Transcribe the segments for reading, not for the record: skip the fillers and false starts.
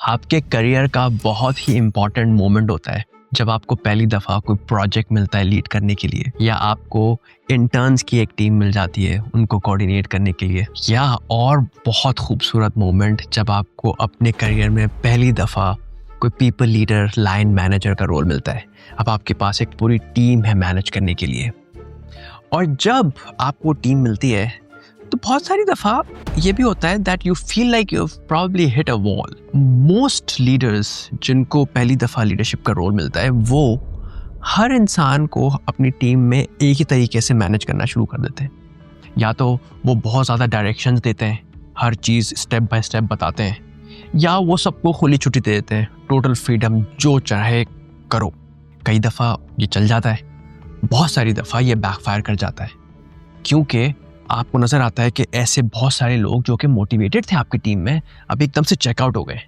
आपके करियर का बहुत ही इम्पॉर्टेंट मोमेंट होता है जब आपको पहली दफ़ा कोई प्रोजेक्ट मिलता है लीड करने के लिए, या आपको इंटर्न्स की एक टीम मिल जाती है उनको कोऑर्डिनेट करने के लिए, या और बहुत खूबसूरत मोमेंट जब आपको अपने करियर में पहली दफ़ा कोई पीपल लीडर, लाइन मैनेजर का रोल मिलता है। अब आपके पास एक पूरी टीम है मैनेज करने के लिए, और जब आपको टीम मिलती है तो बहुत सारी दफ़ा ये भी होता है that you feel like you probably hit a wall. Most leaders जिनको पहली दफ़ा लीडरशिप का रोल मिलता है वो हर इंसान को अपनी टीम में एक ही तरीके से मैनेज करना शुरू कर देते हैं। या तो वो बहुत ज़्यादा डायरेक्शंस देते हैं, हर चीज़ स्टेप बाय स्टेप बताते हैं, या वो सबको खुली छुट्टी दे देते हैं, टोटल फ्रीडम, जो चाहे करो। कई दफ़ा ये चल जाता है, बहुत सारी दफ़ा ये बैकफायर कर जाता है, क्योंकि आपको नज़र आता है कि ऐसे बहुत सारे लोग जो कि मोटिवेटेड थे आपकी टीम में अब एकदम से चेकआउट हो गए।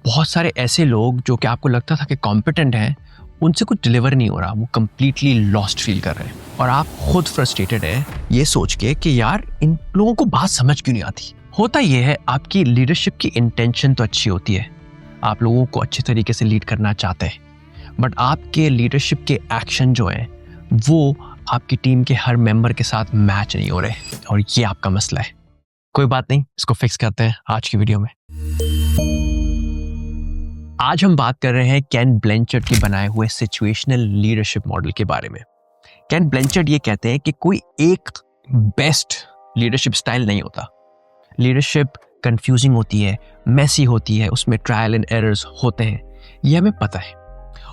बहुत सारे ऐसे लोग जो कि आपको लगता था कि कॉम्पिटेंट हैं, उनसे कुछ डिलीवर नहीं हो रहा, वो कम्प्लीटली लॉस्ट फील कर रहे हैं, और आप खुद फ्रस्ट्रेटेड हैं ये सोच के कि यार इन लोगों को बात समझ क्यों नहीं आती। होता ये है, आपकी लीडरशिप की इंटेंशन तो अच्छी होती है, आप लोगों को अच्छे तरीके से लीड करना चाहते हैं, बट आपके लीडरशिप के एक्शन जो हैं वो आपकी टीम के हर मेंबर के साथ मैच नहीं हो रहे, और ये आपका मसला है। कोई बात नहीं, इसको फिक्स करते हैं आज की वीडियो में। आज हम बात कर रहे हैं केन ब्लैंचर्ड के बनाए हुए सिचुएशनल लीडरशिप मॉडल के बारे में। केन ब्लैंचर्ड ये कहते हैं कि कोई एक बेस्ट लीडरशिप स्टाइल नहीं होता। लीडरशिप कंफ्यूजिंग होती है, मेसी होती है, उसमें ट्रायल एंड एरर्स होते हैं, ये हमें पता है।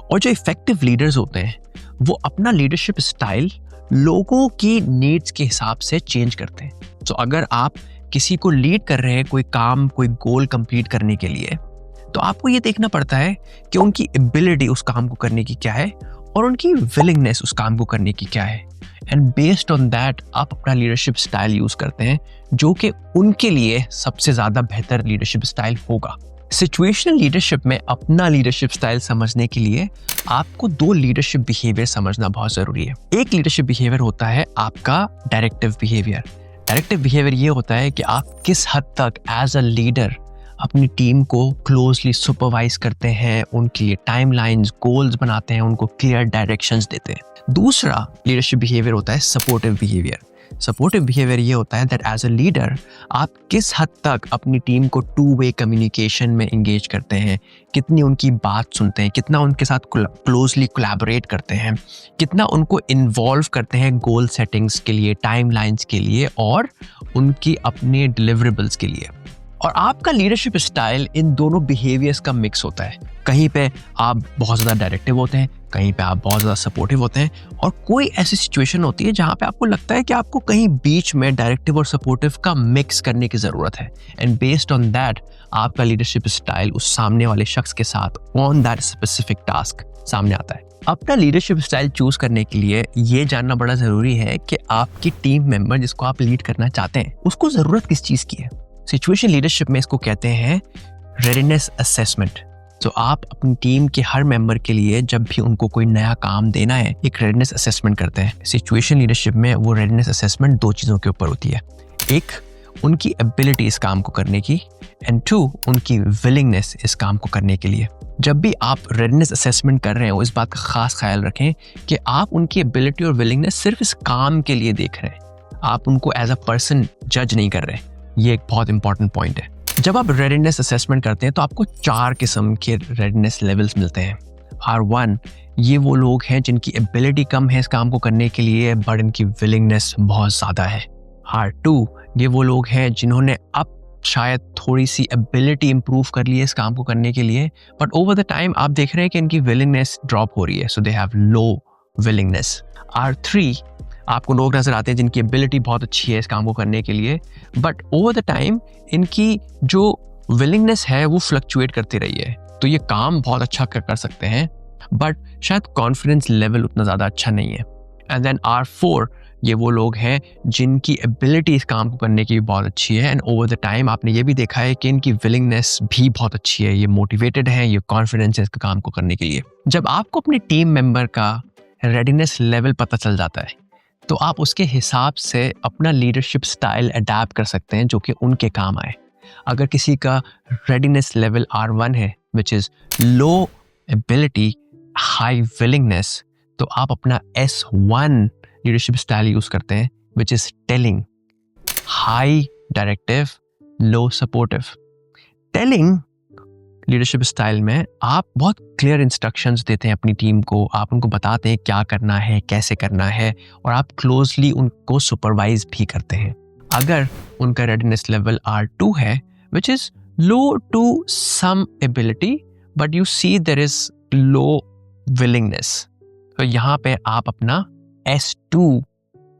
और जो इफेक्टिव लीडर्स होते हैं वो अपना लीडरशिप स्टाइल लोगों की नीड्स के हिसाब से चेंज करते हैं। तो अगर आप किसी को लीड कर रहे हैं कोई काम, कोई गोल कंप्लीट करने के लिए, तो आपको ये देखना पड़ता है कि उनकी एबिलिटी उस काम को करने की क्या है और उनकी विलिंगनेस उस काम को करने की क्या है, एंड बेस्ड ऑन दैट आप अपना लीडरशिप स्टाइल यूज करते हैं जो कि उनके लिए सबसे ज्यादा बेहतर लीडरशिप स्टाइल होगा। सिचुएशनल लीडरशिप में अपना लीडरशिप स्टाइल समझने के लिए आपको दो लीडरशिप बिहेवियर समझना बहुत जरूरी है। एक लीडरशिप बिहेवियर होता है आपका डायरेक्टिव बिहेवियर। डायरेक्टिव बिहेवियर ये होता है कि आप किस हद तक एज अ लीडर अपनी टीम को क्लोजली सुपरवाइज करते हैं, उनके लिए टाइमलाइंस, गोल्स बनाते हैं, उनको क्लियर डायरेक्शंस देते हैं। दूसरा लीडरशिप बिहेवियर होता है सपोर्टिव बिहेवियर। सपोर्टिव बिहेवियर ये होता है दैट एज अ लीडर आप किस हद तक अपनी टीम को टू वे कम्युनिकेशन में इंगेज करते हैं, कितनी उनकी बात सुनते हैं, कितना उनके साथ क्लोजली कोलैबोरेट करते हैं, कितना उनको इन्वॉल्व करते हैं गोल सेटिंग्स के लिए, टाइमलाइंस के लिए और उनकी अपने डिलीवरेबल्स के लिए। और आपका लीडरशिप स्टाइल इन दोनों बिहेवियर्स का मिक्स होता है। कहीं पे आप बहुत ज़्यादा डायरेक्टिव होते हैं, कहीं पे आप बहुत ज़्यादा सपोर्टिव होते हैं, और कोई ऐसी सिचुएशन होती है जहाँ पे आपको लगता है कि आपको कहीं बीच में डायरेक्टिव और सपोर्टिव का मिक्स करने की ज़रूरत है, एंड बेस्ड ऑन दैट आपका लीडरशिप स्टाइल उस सामने वाले शख्स के साथ ऑन दैट स्पेसिफिक टास्क सामने आता है। अपना लीडरशिप स्टाइल चूज करने के लिए ये जानना बड़ा ज़रूरी है कि आपकी टीम मेंबर जिसको आप लीड करना चाहते हैं उसको ज़रूरत किस चीज़ की है। सिचुएशन लीडरशिप में इसको कहते हैं रेडीनेस असेसमेंट। तो आप अपनी टीम के हर मेंबर के लिए जब भी उनको कोई नया काम देना है एक रेडीनेस असेसमेंट करते हैं। सिचुएशन लीडरशिप में वो रेडीनेस असेसमेंट दो चीज़ों के ऊपर होती है, एक उनकी एबिलिटी इस काम को करने की, एंड टू उनकी विलिंगनेस इस काम को करने के लिए। जब भी आप रेडीनेस असेसमेंट कर रहे हो इस बात का खास ख्याल रखें कि आप उनकी एबिलिटी और विलिंगनेस सिर्फ इस काम के लिए देख रहे हैं, आप उनको एज अ पर्सन जज नहीं कर रहे। ये एक बहुत इंपॉर्टेंट पॉइंट है। जब आप रेडीनेस असेसमेंट करते हैं तो आपको 4 किस्म के रेडीनेस लेवल्स मिलते हैं। R1 ये वो लोग हैं जिनकी एबिलिटी कम है इस काम को करने के लिए बट इनकी विलिंगनेस बहुत ज़्यादा है। R2 ये वो लोग हैं जिन्होंने अब शायद थोड़ी सी एबिलिटी इंप्रूव कर ली है इस काम को करने के लिए, बट ओवर द टाइम आप देख रहे हैं कि इनकी विलिंगनेस ड्रॉप हो रही है, सो they have low willingness. R3 आपको लोग नजर आते हैं जिनकी एबिलिटी बहुत अच्छी है इस काम को करने के लिए, बट ओवर द टाइम इनकी जो विलिंगनेस है वो फ्लक्चुएट करती रही है, तो ये काम बहुत अच्छा कर सकते हैं बट शायद कॉन्फिडेंस लेवल उतना ज़्यादा अच्छा नहीं है। एंड देन R4 ये वो लोग हैं जिनकी एबिलिटी इस काम को करने की बहुत अच्छी है, एंड ओवर द टाइम आपने ये भी देखा है कि इनकी विलिंगनेस भी बहुत अच्छी है, ये मोटिवेटेड है, ये कॉन्फिडेंस है इस काम को करने के लिए। जब आपको अपनी टीम मेंबर का रेडीनेस लेवल पता चल जाता है तो आप उसके हिसाब से अपना लीडरशिप स्टाइल अडैप्ट कर सकते हैं जो कि उनके काम आए। अगर किसी का रेडीनेस लेवल R1 है which is low ability high willingness, तो आप अपना S1 लीडरशिप स्टाइल यूज़ करते हैं which is telling, high directive, low supportive. Telling leadership style में आप बहुत क्लियर इंस्ट्रक्शंस देते हैं अपनी टीम को, आप उनको बताते हैं क्या करना है, कैसे करना है, और आप क्लोजली उनको सुपरवाइज भी करते हैं। अगर उनका रेडीनेस लेवल R2 है which is low to some ability but you see there is low willingness, तो यहाँ पे आप अपना S2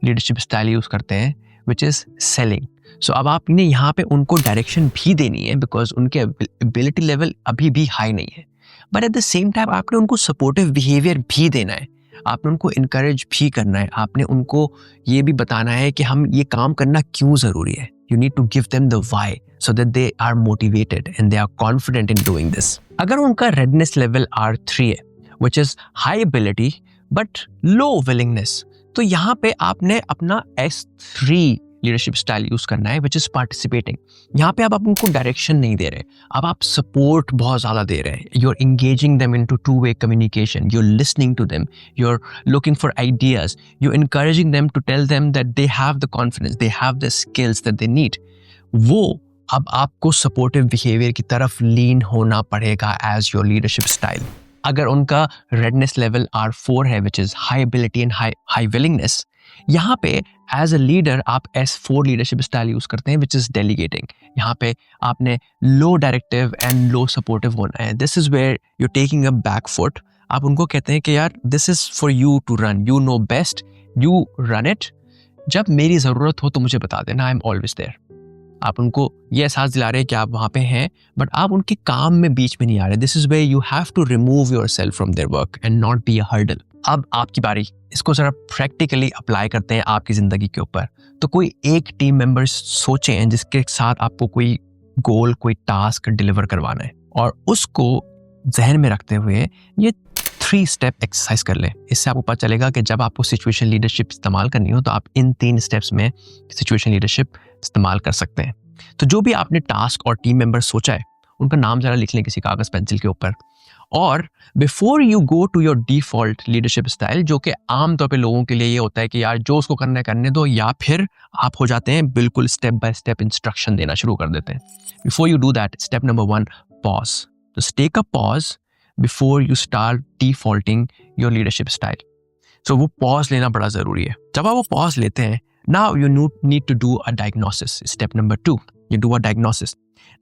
लीडरशिप स्टाइल यूज़ करते हैं विच इज़ सेलिंग। सो अब आपने यहाँ पे उनको डायरेक्शन भी देनी है बिकॉज उनके एबिलिटी लेवल अभी भी हाई नहीं है, but at the same time आपने उनको सपोर्टिव बिहेवियर भी देना है, आपने उनको इनकरेज भी करना है, आपने उनको ये भी बताना है कि हम ये काम करना क्यों ज़रूरी है। You need to give them the why so that they are motivated and they are confident in doing this. अगर उनका रेडनेस लेवल R3 है which is high ability but low willingness, तो यहाँ पे आपने अपना S3 लीडरशिप स्टाइल यूज करना है विच इज पार्टिसिपेटिंग। यहाँ पे आप उनको डायरेक्शन नहीं दे रहे, अब आप सपोर्ट बहुत ज्यादा दे रहे हैं। You are engaging them into two way communication, you are listening to them, you are looking for ideas, you are encouraging them to tell them that they have the confidence, they have the skills that they need. वो अब आपको supportive behaviour की तरफ लीन होना पड़ेगा as your leadership style. अगर उनका readiness level R4 है which is high ability and high willingness, यहाँ पे एज अ लीडर आप S4 लीडरशिप स्टाइल यूज करते हैं विच इज डेलीगेटिंग। यहाँ पे आपने low directive and low supportive होना है। This is where you taking a back foot. आप उनको कहते हैं कि यार this is for you to run, you know best, you run it, जब मेरी ज़रूरत हो तो मुझे बता देना, आई एम ऑलवेज देयर। आप उनको ये एहसास दिला रहे हैं कि आप वहाँ पे हैं, बट आप उनके काम में बीच में नहीं आ रहे। This is where you have to remove yourself from their work and not be a hurdle. अब आपकी बारी, इसको जरा प्रैक्टिकली अप्लाई करते हैं आपकी ज़िंदगी के ऊपर। तो कोई एक टीम मेंबर सोचें जिसके साथ आपको कोई गोल, कोई टास्क डिलीवर करवाना है, और उसको जहन में रखते हुए ये 3 स्टेप एक्सरसाइज कर लें। इससे आपको पता चलेगा कि जब आपको सिचुएशन लीडरशिप इस्तेमाल करनी हो तो आप इन 3 स्टेप्स में सिचुएशन लीडरशिप इस्तेमाल कर सकते हैं। तो जो भी आपने टास्क और टीम मेंबर सोचा है उनका नाम जरा लिख लें किसी कागज़ पेंसिल के ऊपर, और before you go to your default leadership style, जो कि आमतौर पे लोगों के लिए ये होता है कि यार जो उसको करना है करने दो, या फिर आप हो जाते हैं बिल्कुल स्टेप बाय स्टेप इंस्ट्रक्शन देना शुरू कर देते हैं। Before you do that, step number 1, pause. तो take a pause before you start defaulting your leadership style. So वो पॉज लेना बड़ा ज़रूरी है। जब आप वो पॉज लेते हैं, now you need to do a diagnosis. Step number 2, you do a diagnosis.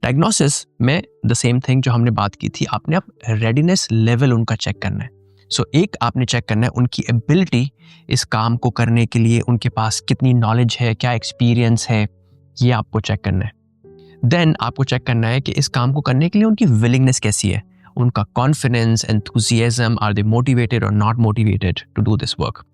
Diagnosis में द सेम थिंग जो हमने बात की थी, आपने अब रेडीनेस लेवल उनका चेक करना है। सो एक आपने चेक करना है उनकी एबिलिटी इस काम को करने के लिए, उनके पास कितनी नॉलेज है, क्या एक्सपीरियंस है, ये आपको चेक करना है। देन आपको चेक करना है कि इस काम को करने के लिए उनकी विलिंगनेस कैसी है, उनका confidence, enthusiasm, are they motivated और not motivated to do this work.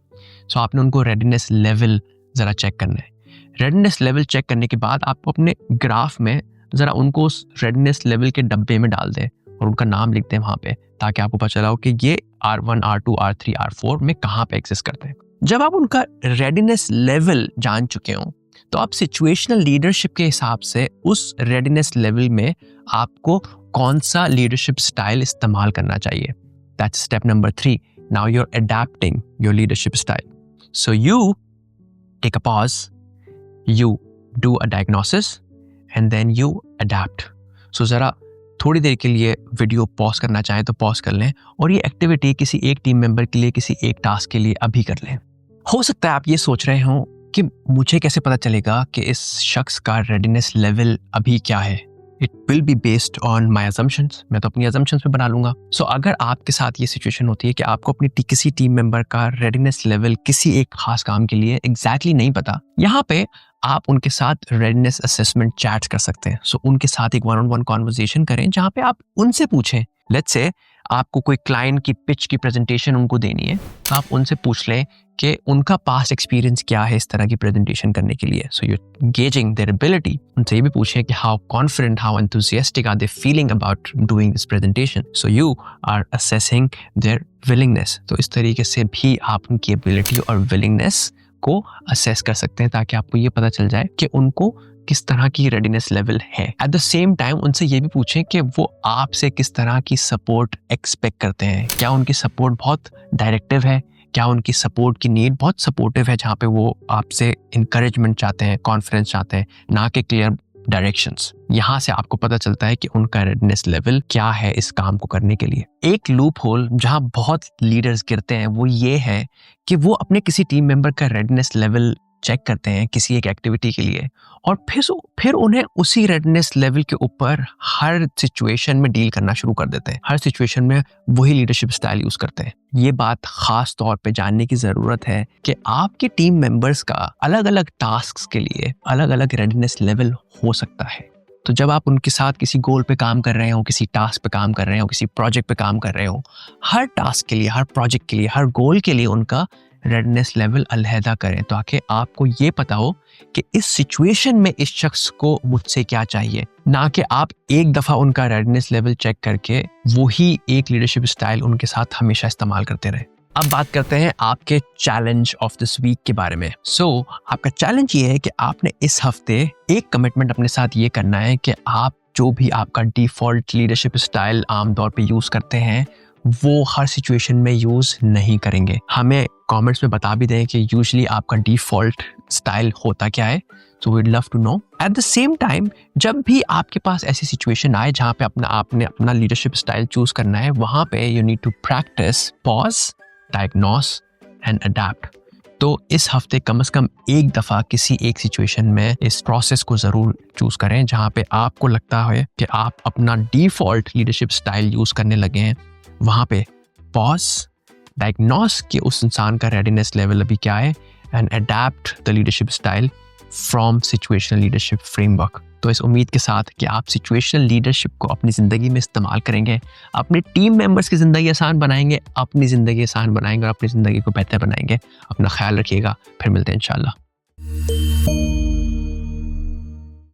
So आपने उनको रेडीनेस लेवल ज़रा चेक करना है। रेडनेस लेवल चेक करने के बाद आपको अपने ग्राफ में ज़रा उनको उस रेडनेस लेवल के डब्बे में डाल दें और उनका नाम लिख दें वहाँ पे, ताकि आपको पता चला हो कि ये R1, R2, R3, R4 में कहाँ पे एग्जिस्ट करते हैं। जब आप उनका रेडीनेस लेवल जान चुके हों तो आप सिचुएशनल लीडरशिप के हिसाब से उस रेडीनेस लेवल में आपको कौन सा लीडरशिप स्टाइल इस्तेमाल करना चाहिए। That's step number 3। Now you are adapting your leadership style. So you take a pause, you do a diagnosis and then you adapt. So ज़रा थोड़ी देर के लिए वीडियो पॉज करना चाहें तो पॉज कर लें, और ये एक्टिविटी किसी एक टीम मेंबर के लिए, किसी एक टास्क के लिए अभी कर लें। हो सकता है आप ये सोच रहे हों कि मुझे कैसे पता चलेगा कि इस शख्स का रेडीनेस लेवल अभी क्या है। It will be based on my assumptions, मैं तो अपनी अजम्पशंस पे बना लूंगा। सो अगर आपके साथ ये सिचुएशन होती है कि आपको अपनी किसी टीम मेंबर का रेडीनेस लेवल किसी एक खास काम के लिए एग्जैक्टली नहीं पता, यहाँ पे आप उनके साथ रेडनेस असेसमेंट चैट्स कर सकते हैं। सो उनके साथ एक 1-on-1 कॉन्वर्सेशन करें जहाँ पे आप उनसे पूछें। लेट्स से आपको कोई क्लाइंट की पिच की प्रेजेंटेशन उनको देनी है, तो आप उनसे पूछ लें कि उनका पास्ट एक्सपीरियंस क्या है इस तरह की प्रेजेंटेशन करने के लिए। So you gauging their ability. उनसे ये भी पूछें कि how confident, how enthusiastic are they feeling about doing this presentation. So you are assessing their willingness. तो इस तरीके से भी आप उनकी एबिलिटी और विलिंगनेस को असेस कर सकते हैं, ताकि आपको ये पता चल जाए कि उनको किस तरह की रेडीनेस लेवल है। एट द सेम टाइम उनसे ये भी पूछें कि वो आपसे किस तरह की सपोर्ट एक्सपेक्ट करते हैं। क्या उनकी सपोर्ट बहुत डायरेक्टिव है, क्या उनकी सपोर्ट की नीड बहुत सपोर्टिव है, जहाँ पे वो आपसे इंकरेजमेंट चाहते हैं, कॉन्फिडेंस चाहते हैं, ना कि क्लियर डायरेक्शंस। यहाँ से आपको पता चलता है कि उनका रेडनेस लेवल क्या है इस काम को करने के लिए। एक लूप होल जहाँ बहुत लीडर्स गिरते हैं वो ये है कि वो अपने किसी टीम मेंबर का रेडनेस लेवल चेक करते हैं किसी एक एक्टिविटी के लिए, और फिर उन्हें उसी रेडनेस लेवल के ऊपर हर सिचुएशन में डील करना शुरू कर देते हैं। हर सिचुएशन में वही लीडरशिप स्टाइल यूज करते हैं। ये बात खास तौर पे जानने की जरूरत है कि आपके टीम मेंबर्स का अलग अलग टास्क्स के लिए अलग अलग रेडनेस लेवल हो सकता है। तो जब आप उनके साथ किसी गोल पे काम कर रहे हो, किसी टास्क पे काम कर रहे हो, किसी प्रोजेक्ट पे काम कर रहे हो, हर टास्क के लिए, हर प्रोजेक्ट के लिए, हर गोल के लिए उनका रेडनेस लेवल अलहदा करें, ताकि आपको ये पता हो कि इस सिचुएशन में इस शख्स को मुझसे क्या चाहिए, ना कि आप एक दफ़ा उनका रेडनेस लेवल चेक करके वही एक लीडरशिप स्टाइल उनके साथ हमेशा इस्तेमाल करते रहे। अब बात करते हैं आपके चैलेंज ऑफ दिस वीक के बारे में। आपका चैलेंज ये है कि आपने इस हफ्ते एक कमिटमेंट अपने साथ ये करना है कि आप जो भी आपका डिफ़ॉल्ट लीडरशिप स्टाइल आमतौर पे यूज़ करते हैं वो हर सिचुएशन में यूज़ नहीं करेंगे। हमें कमेंट्स में बता भी दें कि यूजुअली आपका डिफ़ॉल्ट स्टाइल होता क्या है, so we'd love to know. At the same time जब भी आपके पास ऐसी सिचुएशन आए जहाँ पे आपने अपना लीडरशिप स्टाइल चूज़ करना है, वहाँ पे you need to practice pause, diagnose and adapt. तो इस हफ्ते कम से कम एक दफ़ा किसी एक सिचुएशन में इस प्रोसेस को ज़रूर चूज़ करें जहाँ पे आपको लगता है कि आप अपना डिफ़ॉल्ट लीडरशिप स्टाइल यूज़ करने लगे हैं। वहाँ पे पॉज, डायग्नोस कि उस इंसान का रेडीनेस लेवल अभी क्या है, and adapt the leadership style from situational leadership framework. तो इस उम्मीद के साथ कि आप सिचुएशनल लीडरशिप को अपनी ज़िंदगी में इस्तेमाल करेंगे, अपने टीम मेंबर्स की ज़िंदगी आसान बनाएंगे, अपनी ज़िंदगी आसान बनाएंगे और अपनी ज़िंदगी को बेहतर बनाएंगे। अपना ख्याल रखिएगा, फिर मिलते हैं इंशाल्लाह।